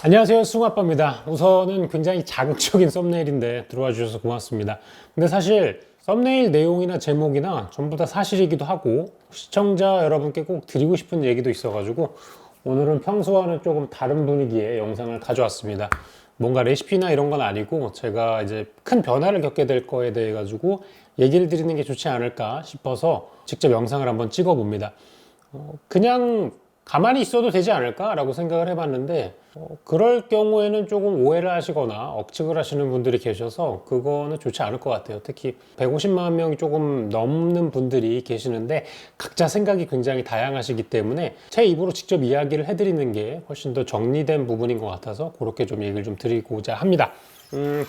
안녕하세요, 승우아빠입니다. 우선은 굉장히 자극적인 썸네일인데 들어와 주셔서 고맙습니다. 근데 사실 썸네일 내용이나 제목이나 전부 다 사실이기도 하고 시청자 여러분께 꼭 드리고 싶은 얘기도 있어가지고 오늘은 평소와는 조금 다른 분위기의 영상을 가져왔습니다. 뭔가 레시피나 이런 건 아니고 제가 이제 큰 변화를 겪게 될 거에 대해 가지고 얘기를 드리는 게 좋지 않을까 싶어서 직접 영상을 한번 찍어 봅니다. 그냥 가만히 있어도 되지 않을까라고 생각을 해봤는데 그럴 경우에는 조금 오해를 하시거나 억측을 하시는 분들이 계셔서 그거는 좋지 않을 것 같아요. 특히 150만 명이 조금 넘는 분들이 계시는데 각자 생각이 굉장히 다양하시기 때문에 제 입으로 직접 이야기를 해드리는 게 훨씬 더 정리된 부분인 것 같아서 그렇게 좀 얘기를 좀 드리고자 합니다.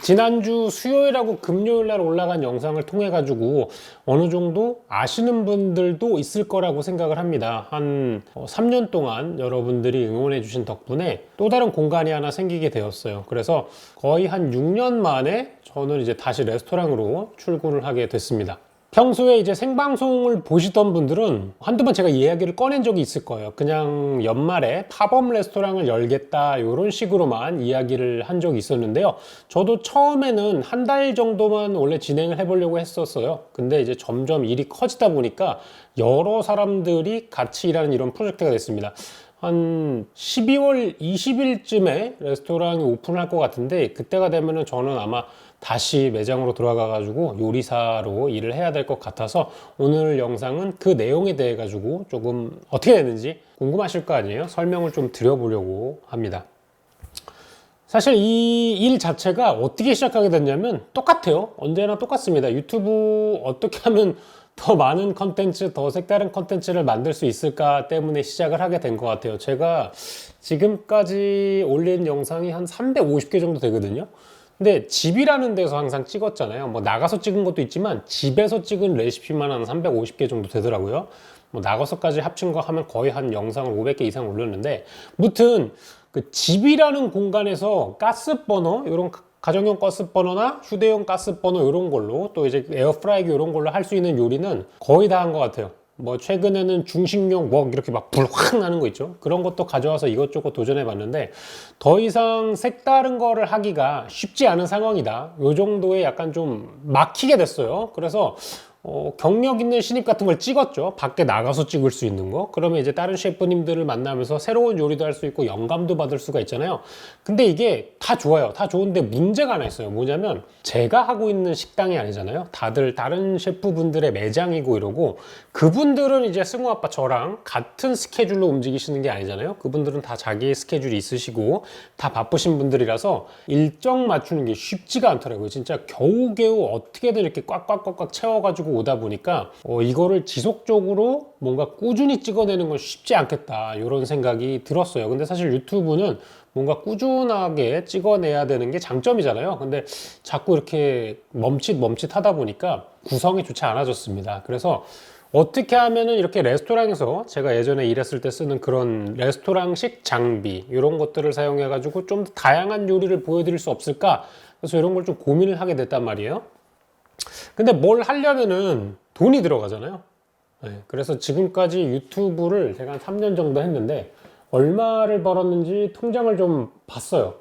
지난주 수요일하고 금요일 날 올라간 영상을 통해 가지고 어느 정도 아시는 분들도 있을 거라고 생각을 합니다. 한 3년 동안 여러분들이 응원해 주신 덕분에 또 다른 공간이 하나 생기게 되었어요. 그래서 거의 한 6년 만에 저는 이제 다시 레스토랑으로 출근을 하게 됐습니다. 평소에 이제 생방송을 보시던 분들은 한두 번 제가 이야기를 꺼낸 적이 있을 거예요. 그냥 연말에 팝업 레스토랑을 열겠다 이런 식으로만 이야기를 한 적이 있었는데요. 저도 처음에는 한 달 정도만 원래 진행을 해보려고 했었어요. 근데 이제 점점 일이 커지다 보니까 여러 사람들이 같이 일하는 이런 프로젝트가 됐습니다. 한 12월 20일쯤에 레스토랑이 오픈할 것 같은데 그때가 되면은 저는 아마 다시 매장으로 들어가 가지고 요리사로 일을 해야 될 것 같아서 오늘 영상은 그 내용에 대해 가지고 조금 어떻게 되는지 궁금하실 거 아니에요? 설명을 좀 드려보려고 합니다. 사실 이 일 자체가 어떻게 시작하게 됐냐면 똑같아요. 언제나 똑같습니다. 유튜브 어떻게 하면 더 많은 컨텐츠, 더 색다른 컨텐츠를 만들 수 있을까 때문에 시작을 하게 된 것 같아요. 제가 지금까지 올린 영상이 한 350개 정도 되거든요. 근데 집이라는 데서 항상 찍었잖아요. 뭐 나가서 찍은 것도 있지만 집에서 찍은 레시피만 한 350개 정도 되더라고요. 뭐 나가서까지 합친 거 하면 거의 한 영상을 500개 이상 올렸는데 무튼 그 집이라는 공간에서 가스 버너 이런 가정용 가스 버너나 휴대용 가스 버너 이런 걸로 또 이제 에어프라이기 이런 걸로 할 수 있는 요리는 거의 다 한 것 같아요. 뭐 최근에는 중식용 웍 이렇게 막 불 확 나는 거 있죠. 그런 것도 가져와서 이것저것 도전해 봤는데 더 이상 색다른 거를 하기가 쉽지 않은 상황이다. 요 정도에 약간 좀 막히게 됐어요. 그래서 경력 있는 신입 같은 걸 찍었죠. 밖에 나가서 찍을 수 있는 거. 그러면 이제 다른 셰프님들을 만나면서 새로운 요리도 할 수 있고 영감도 받을 수가 있잖아요. 근데 이게 다 좋아요. 다 좋은데 문제가 하나 있어요. 뭐냐면 제가 하고 있는 식당이 아니잖아요. 다들 다른 셰프분들의 매장이고 이러고 그분들은 이제 승우 아빠 저랑 같은 스케줄로 움직이시는 게 아니잖아요. 그분들은 다 자기의 스케줄이 있으시고 다 바쁘신 분들이라서 일정 맞추는 게 쉽지가 않더라고요. 진짜 겨우겨우 어떻게든 이렇게 꽉꽉꽉꽉 채워가지고 오다 보니까 이거를 지속적으로 뭔가 꾸준히 찍어내는 건 쉽지 않겠다 이런 생각이 들었어요. 근데 사실 유튜브는 뭔가 꾸준하게 찍어내야 되는 게 장점이잖아요. 근데 자꾸 이렇게 멈칫 하다 보니까 구성이 좋지 않아졌습니다. 그래서 어떻게 하면은 이렇게 레스토랑에서 제가 예전에 일했을 때 쓰는 그런 레스토랑식 장비 이런 것들을 사용해 가지고 좀 더 다양한 요리를 보여드릴 수 없을까, 그래서 이런 걸 좀 고민을 하게 됐단 말이에요. 근데 뭘 하려면은 돈이 들어가잖아요. 네, 그래서 지금까지 유튜브를 제가 한 3년 정도 했는데 얼마를 벌었는지 통장을 좀 봤어요.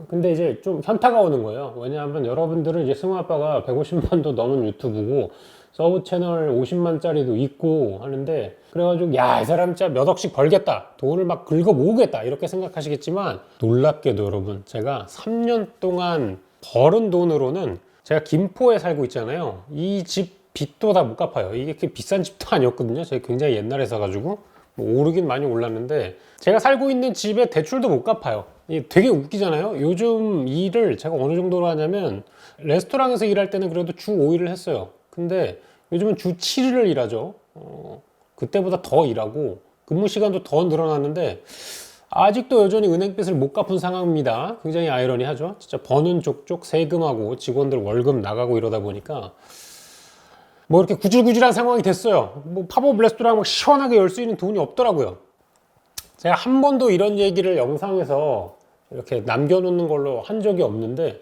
근데 이제 좀 현타가 오는 거예요. 왜냐하면 여러분들은 이제 승우 아빠가 150만도 넘은 유튜브고 서브 채널 50만짜리도 있고 하는데, 그래가지고 야, 이 사람 진짜 몇 억씩 벌겠다, 돈을 막 긁어 모으겠다 이렇게 생각하시겠지만 놀랍게도 여러분, 제가 3년 동안 벌은 돈으로는 제가 김포에 살고 있잖아요. 이 집 빚도 다 못 갚아요. 이게 그렇게 비싼 집도 아니었거든요. 제가 굉장히 옛날에 사가지고 뭐 오르긴 많이 올랐는데 제가 살고 있는 집에 대출도 못 갚아요. 이게 되게 웃기잖아요. 요즘 일을 제가 어느 정도로 하냐면 레스토랑에서 일할 때는 그래도 주 5일을 했어요. 근데 요즘은 주 7일을 일하죠. 그때보다 더 일하고 근무 시간도 더 늘어났는데 아직도 여전히 은행빚을 못 갚은 상황입니다. 굉장히 아이러니하죠. 진짜 버는 족족 세금하고 직원들 월급 나가고 이러다 보니까 뭐 이렇게 구질구질한 상황이 됐어요. 뭐 팝업 레스토랑 막 시원하게 열 수 있는 돈이 없더라고요. 제가 한 번도 이런 얘기를 영상에서 이렇게 남겨놓는 걸로 한 적이 없는데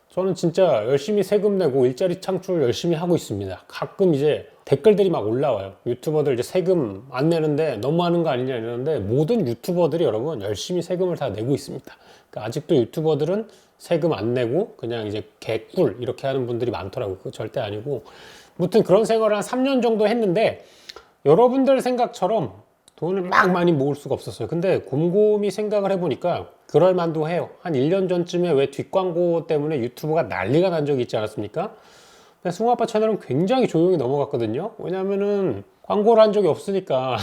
저는 진짜 열심히 세금 내고 일자리 창출 열심히 하고 있습니다. 가끔 이제 댓글들이 막 올라와요. 유튜버들 이제 세금 안 내는데 너무하는 거 아니냐 이러는데, 모든 유튜버들이 여러분 열심히 세금을 다 내고 있습니다. 그러니까 아직도 유튜버들은 세금 안 내고 그냥 이제 개꿀 이렇게 하는 분들이 많더라고요. 그거 절대 아니고, 아무튼 그런 생활을 한 3년 정도 했는데 여러분들 생각처럼 돈을 막 많이 모을 수가 없었어요. 근데 곰곰이 생각을 해보니까 그럴 만도 해요. 한 1년 전쯤에 왜 뒷광고 때문에 유튜브가 난리가 난 적이 있지 않았습니까? 승우아빠 채널은 굉장히 조용히 넘어갔거든요. 왜냐면은 광고를 한 적이 없으니까.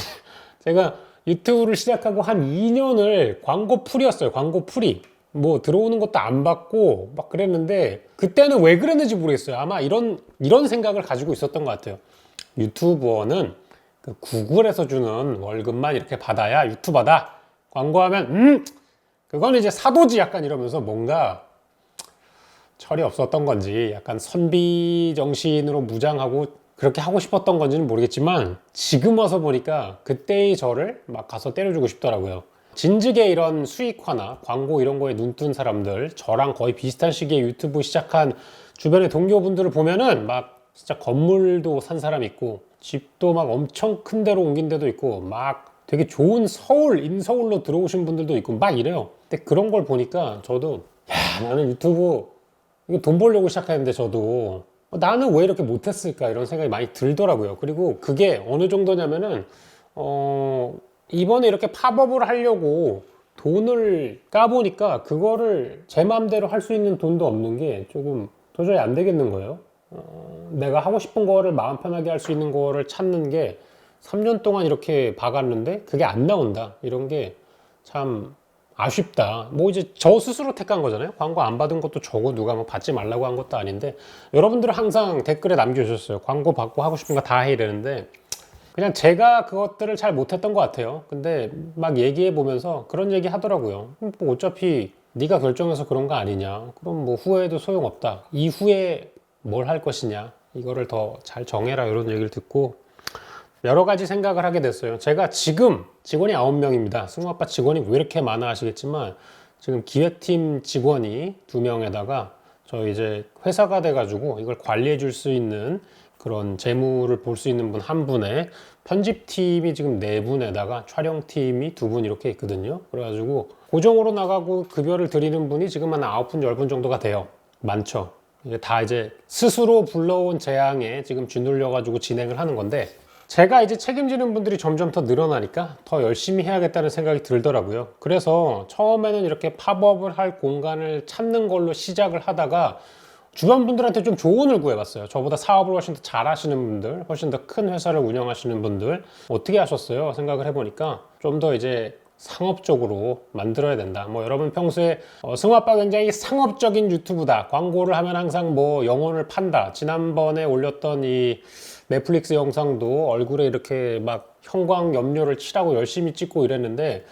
제가 유튜브를 시작하고 한 2년을 광고 풀이었어요. 광고 풀이. 뭐 들어오는 것도 안 받고 막 그랬는데, 그때는 왜 그랬는지 모르겠어요. 아마 이런 생각을 가지고 있었던 것 같아요. 유튜버는 그 구글에서 주는 월급만 이렇게 받아야 유튜버다. 광고하면 그건 이제 사도지, 약간 이러면서 뭔가 철이 없었던 건지 약간 선비 정신으로 무장하고 그렇게 하고 싶었던 건지는 모르겠지만, 지금 와서 보니까 그때의 저를 막 가서 때려주고 싶더라고요. 진즉에 이런 수익화나 광고 이런 거에 눈뜬 사람들, 저랑 거의 비슷한 시기에 유튜브 시작한 주변의 동료분들을 보면은 막 진짜 건물도 산 사람 있고, 집도 막 엄청 큰 데로 옮긴 데도 있고, 막 되게 좋은 서울, 인서울로 들어오신 분들도 있고 막 이래요. 근데 그런 걸 보니까 저도, 야, 나는 유튜브 이거 돈 벌려고 시작했는데 저도 나는 왜 이렇게 못했을까, 이런 생각이 많이 들더라고요. 그리고 그게 어느 정도냐면은 이번에 이렇게 팝업을 하려고 돈을 까보니까 그거를 제 마음대로 할 수 있는 돈도 없는 게 조금 도저히 안 되겠는 거예요. 내가 하고 싶은 거를 마음 편하게 할 수 있는 거를 찾는 게 3년 동안 이렇게 봐갔는데 그게 안 나온다, 이런 게 참 아쉽다. 뭐 이제 저 스스로 택한 거잖아요. 광고 안 받은 것도 저고 누가 뭐 받지 말라고 한 것도 아닌데, 여러분들은 항상 댓글에 남겨주셨어요. 광고 받고 하고 싶은 거 다 해, 이러는데 그냥 제가 그것들을 잘 못했던 것 같아요. 근데 막 얘기해 보면서 그런 얘기 하더라고요. 뭐 어차피 네가 결정해서 그런 거 아니냐, 그럼 뭐 후회해도 소용없다, 이후에 뭘 할 것이냐, 이거를 더 잘 정해라, 이런 얘기를 듣고 여러 가지 생각을 하게 됐어요. 제가 지금 직원이 9명입니다. 승우아빠 직원이 왜 이렇게 많아 하시겠지만, 지금 기획팀 직원이 2명에다가 저 이제 회사가 돼가지고 이걸 관리해 줄 수 있는 그런 재무를 볼 수 있는 분 1분에, 편집팀이 지금 4분에다가 촬영팀이 2분 이렇게 있거든요. 그래가지고 고정으로 나가고 급여를 드리는 분이 지금 한 9분, 10분 정도가 돼요. 많죠. 이게 다 이제 스스로 불러온 재앙에 지금 쥐눌려가지고 진행을 하는 건데, 제가 이제 책임지는 분들이 점점 더 늘어나니까 더 열심히 해야겠다는 생각이 들더라고요. 그래서 처음에는 이렇게 팝업을 할 공간을 찾는 걸로 시작을 하다가 주변 분들한테 좀 조언을 구해봤어요. 저보다 사업을 훨씬 더 잘하시는 분들, 훨씬 더 큰 회사를 운영하시는 분들 어떻게 하셨어요? 생각을 해보니까 좀 더 이제 상업적으로 만들어야 된다. 뭐 여러분 평소에 승우아빠 굉장히 상업적인 유튜브다, 광고를 하면 항상 뭐 영혼을 판다, 지난번에 올렸던 이 넷플릭스 영상도 얼굴에 이렇게 막 형광 염료를 칠하고 열심히 찍고 이랬는데,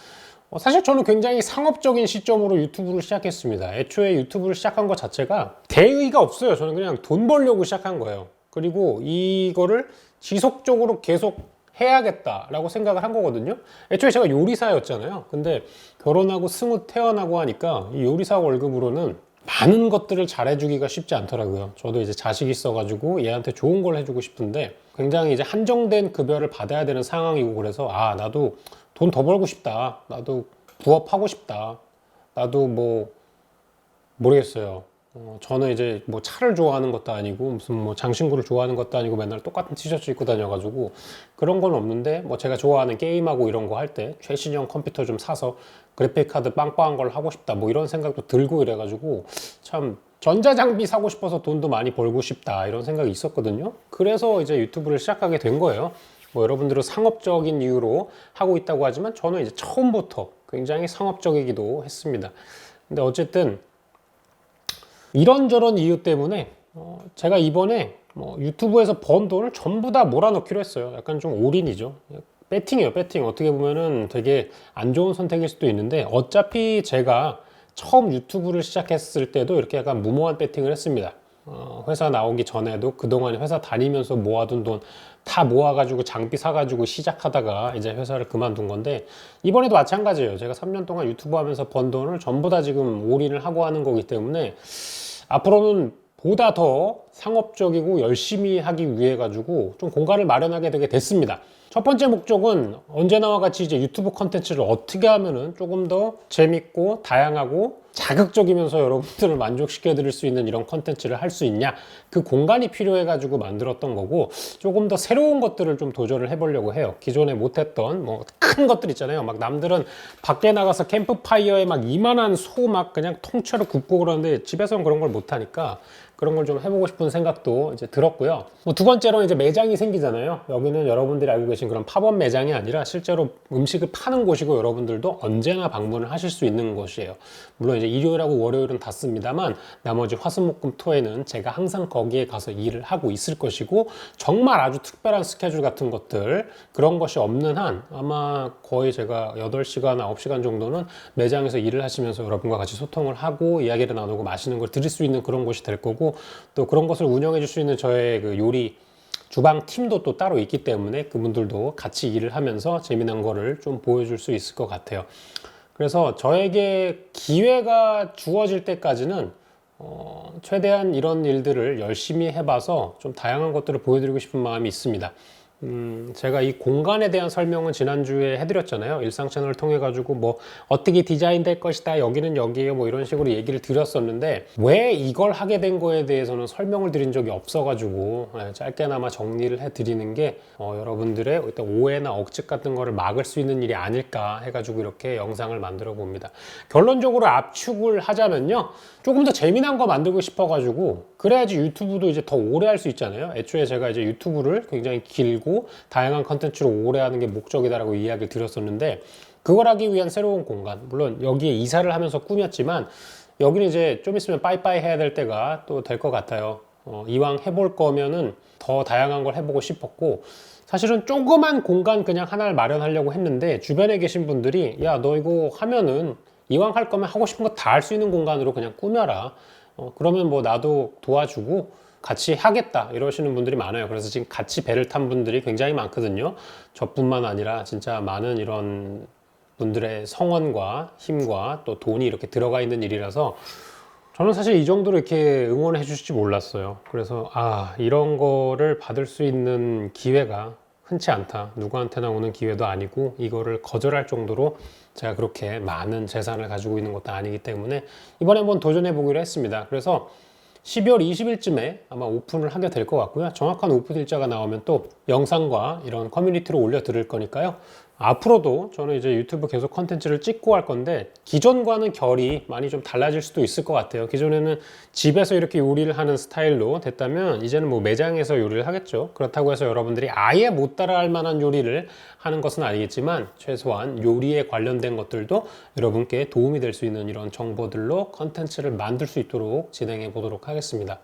사실 저는 굉장히 상업적인 시점으로 유튜브를 시작했습니다. 애초에 유튜브를 시작한 것 자체가 대의가 없어요. 저는 그냥 돈 벌려고 시작한 거예요. 그리고 이거를 지속적으로 계속 해야겠다라고 생각을 한 거거든요. 애초에 제가 요리사였잖아요. 근데 결혼하고 승우 태어나고 하니까 이 요리사 월급으로는 많은 것들을 잘해주기가 쉽지 않더라고요. 저도 이제 자식이 있어가지고 얘한테 좋은 걸 해주고 싶은데 굉장히 이제 한정된 급여를 받아야 되는 상황이고, 그래서 나도 돈 더 벌고 싶다, 나도 부업하고 싶다, 나도 뭐 모르겠어요. 저는 이제 뭐 차를 좋아하는 것도 아니고 무슨 뭐 장신구를 좋아하는 것도 아니고 맨날 똑같은 티셔츠 입고 다녀가지고 그런 건 없는데, 뭐 제가 좋아하는 게임하고 이런 거 할 때 최신형 컴퓨터 좀 사서 그래픽 카드 빵빵한 걸 하고 싶다, 뭐 이런 생각도 들고 이래가지고 참 전자장비 사고 싶어서 돈도 많이 벌고 싶다, 이런 생각이 있었거든요. 그래서 이제 유튜브를 시작하게 된 거예요. 뭐 여러분들은 상업적인 이유로 하고 있다고 하지만 저는 이제 처음부터 굉장히 상업적이기도 했습니다. 근데 어쨌든 이런저런 이유 때문에 제가 이번에 뭐 유튜브에서 번 돈을 전부 다 몰아넣기로 했어요. 약간 좀 올인이죠. 배팅이에요, 배팅. 어떻게 보면은 되게 안 좋은 선택일 수도 있는데, 어차피 제가 처음 유튜브를 시작했을 때도 이렇게 약간 무모한 배팅을 했습니다. 회사 나오기 전에도 그동안 회사 다니면서 모아둔 돈 다 모아가지고 장비 사가지고 시작하다가 이제 회사를 그만둔 건데, 이번에도 마찬가지예요. 제가 3년 동안 유튜브 하면서 번 돈을 전부 다 지금 올인을 하고 하는 거기 때문에 앞으로는 보다 더 상업적이고 열심히 하기 위해 가지고 좀 공간을 마련하게 되게 됐습니다. 첫 번째 목적은 언제나와 같이 이제 유튜브 컨텐츠를 어떻게 하면은 조금 더 재밌고 다양하고 자극적이면서 여러분들을 만족시켜 드릴 수 있는 이런 컨텐츠를 할 수 있냐, 그 공간이 필요해 가지고 만들었던 거고, 조금 더 새로운 것들을 좀 도전을 해보려고 해요. 기존에 못했던 뭐 큰 것들 있잖아요. 막 남들은 밖에 나가서 캠프파이어에 막 이만한 소 막 그냥 통째로 굽고 그러는데 집에서는 그런 걸 못하니까 그런 걸 좀 해보고 싶은 생각도 이제 들었고요. 뭐 두 번째로는 이제 매장이 생기잖아요. 여기는 여러분들이 알고 계신 그런 팝업 매장이 아니라 실제로 음식을 파는 곳이고, 여러분들도 언제나 방문을 하실 수 있는 곳이에요. 물론 이제 일요일하고 월요일은 닫습니다만 나머지 화수목금토에는 제가 항상 거기에 가서 일을 하고 있을 것이고, 정말 아주 특별한 스케줄 같은 것들, 그런 것이 없는 한 아마 거의 제가 8시간, 9시간 정도는 매장에서 일을 하시면서 여러분과 같이 소통을 하고 이야기를 나누고 맛있는 걸 드릴 수 있는 그런 곳이 될 거고, 또 그런 것을 운영해 줄 수 있는 저의 그 요리 주방 팀도 또 따로 있기 때문에 그분들도 같이 일을 하면서 재미난 거를 좀 보여줄 수 있을 것 같아요. 그래서 저에게 기회가 주어질 때까지는 최대한 이런 일들을 열심히 해봐서 좀 다양한 것들을 보여드리고 싶은 마음이 있습니다. 제가 이 공간에 대한 설명은 지난주에 해드렸잖아요. 일상 채널을 통해 가지고 뭐 어떻게 디자인될 것이다, 여기는 여기에요, 뭐 이런 식으로 얘기를 드렸었는데, 왜 이걸 하게 된 거에 대해서는 설명을 드린 적이 없어 가지고 짧게나마 정리를 해 드리는 게 여러분들의 어떤 오해나 억측 같은 거를 막을 수 있는 일이 아닐까 해 가지고 이렇게 영상을 만들어 봅니다. 결론적으로 압축을 하자면요, 조금 더 재미난 거 만들고 싶어 가지고, 그래야지 유튜브도 이제 더 오래 할 수 있잖아요. 애초에 제가 이제 유튜브를 굉장히 길고 다양한 컨텐츠로 오래 하는 게 목적이다라고 이야기를 드렸었는데, 그걸 하기 위한 새로운 공간, 물론 여기에 이사를 하면서 꾸몄지만 여기는 이제 좀 있으면 빠이빠이 해야 될 때가 또 될 것 같아요. 이왕 해볼 거면은 더 다양한 걸 해보고 싶었고, 사실은 조그만 공간 그냥 하나를 마련하려고 했는데 주변에 계신 분들이 야, 너 이거 하면은 이왕 할 거면 하고 싶은 거 다 할 수 있는 공간으로 그냥 꾸며라. 그러면 뭐 나도 도와주고 같이 하겠다 이러시는 분들이 많아요. 그래서 지금 같이 배를 탄 분들이 굉장히 많거든요. 저뿐만 아니라 진짜 많은 이런 분들의 성원과 힘과 또 돈이 이렇게 들어가 있는 일이라서 저는 사실 이 정도로 이렇게 응원해 주실지 몰랐어요. 그래서 이런 거를 받을 수 있는 기회가 흔치 않다. 누구한테나 오는 기회도 아니고 이거를 거절할 정도로 제가 그렇게 많은 재산을 가지고 있는 것도 아니기 때문에 이번에 한번 도전해 보기로 했습니다. 그래서 12월 20일쯤에 아마 오픈을 하게 될 것 같고요. 정확한 오픈 일자가 나오면 또 영상과 이런 커뮤니티로 올려 드릴 거니까요. 앞으로도 저는 이제 유튜브 계속 컨텐츠를 찍고 할 건데, 기존과는 결이 많이 좀 달라질 수도 있을 것 같아요. 기존에는 집에서 이렇게 요리를 하는 스타일로 됐다면 이제는 뭐 매장에서 요리를 하겠죠. 그렇다고 해서 여러분들이 아예 못 따라할 만한 요리를 하는 것은 아니겠지만 최소한 요리에 관련된 것들도 여러분께 도움이 될 수 있는 이런 정보들로 컨텐츠를 만들 수 있도록 진행해 보도록 하겠습니다.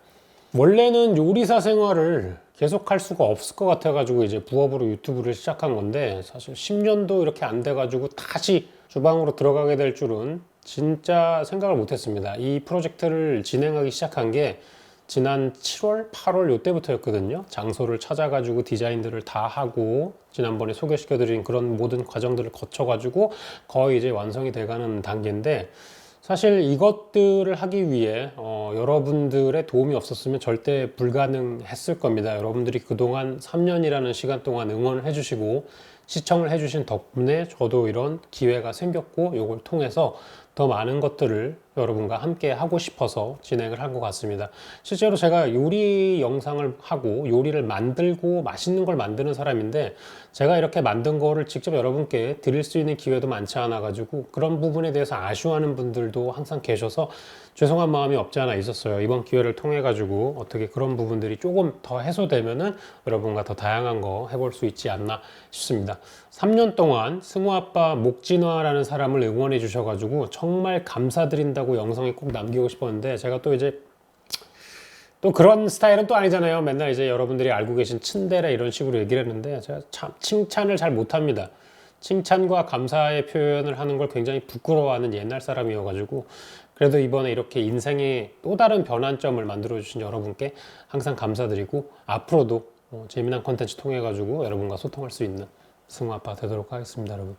원래는 요리사 생활을 계속 할 수가 없을 것 같아가지고 이제 부업으로 유튜브를 시작한 건데, 사실 10년도 이렇게 안 돼가지고 다시 주방으로 들어가게 될 줄은 진짜 생각을 못 했습니다. 이 프로젝트를 진행하기 시작한 게 지난 7월, 8월 요때부터였거든요. 장소를 찾아가지고 디자인들을 다 하고 지난번에 소개시켜드린 그런 모든 과정들을 거쳐가지고 거의 이제 완성이 돼가는 단계인데, 사실 이것들을 하기 위해 여러분들의 도움이 없었으면 절대 불가능했을 겁니다. 여러분들이 그동안 3년이라는 시간 동안 응원을 해주시고 시청을 해주신 덕분에 저도 이런 기회가 생겼고, 이걸 통해서 더 많은 것들을 여러분과 함께 하고 싶어서 진행을 한 것 같습니다. 실제로 제가 요리 영상을 하고 요리를 만들고 맛있는 걸 만드는 사람인데, 제가 이렇게 만든 거를 직접 여러분께 드릴 수 있는 기회도 많지 않아 가지고 그런 부분에 대해서 아쉬워하는 분들도 항상 계셔서 죄송한 마음이 없지 않아 있었어요. 이번 기회를 통해 가지고 어떻게 그런 부분들이 조금 더 해소되면은 여러분과 더 다양한 거 해볼 수 있지 않나 싶습니다. 3년 동안 승우 아빠 목진화라는 사람을 응원해 주셔가지고 정말 감사드린다고 영상에 꼭 남기고 싶었는데, 제가 또 이제 또 그런 스타일은 또 아니잖아요. 맨날 이제 여러분들이 알고 계신 츤데레 이런 식으로 얘기를 했는데, 제가 참 칭찬을 잘 못합니다. 칭찬과 감사의 표현을 하는 걸 굉장히 부끄러워하는 옛날 사람이어가지고, 그래도 이번에 이렇게 인생의 또 다른 변환점을 만들어주신 여러분께 항상 감사드리고, 앞으로도 재미난 컨텐츠 통해가지고 여러분과 소통할 수 있는 승우 아빠 되도록 하겠습니다, 여러분.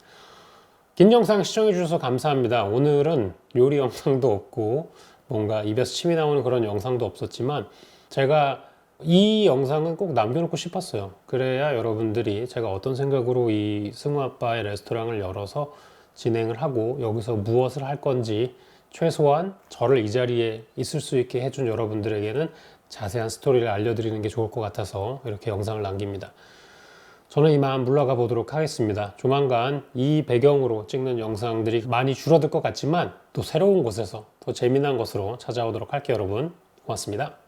긴 영상 시청해 주셔서 감사합니다. 오늘은 요리 영상도 없고 뭔가 입에서 침이 나오는 그런 영상도 없었지만 제가 이 영상은 꼭 남겨놓고 싶었어요. 그래야 여러분들이 제가 어떤 생각으로 이 승우 아빠의 레스토랑을 열어서 진행을 하고 여기서 무엇을 할 건지 최소한 저를 이 자리에 있을 수 있게 해준 여러분들에게는 자세한 스토리를 알려드리는 게 좋을 것 같아서 이렇게 영상을 남깁니다. 저는 이만 물러가 보도록 하겠습니다. 조만간 이 배경으로 찍는 영상들이 많이 줄어들 것 같지만 또 새로운 곳에서 더 재미난 것으로 찾아오도록 할게요, 여러분. 고맙습니다.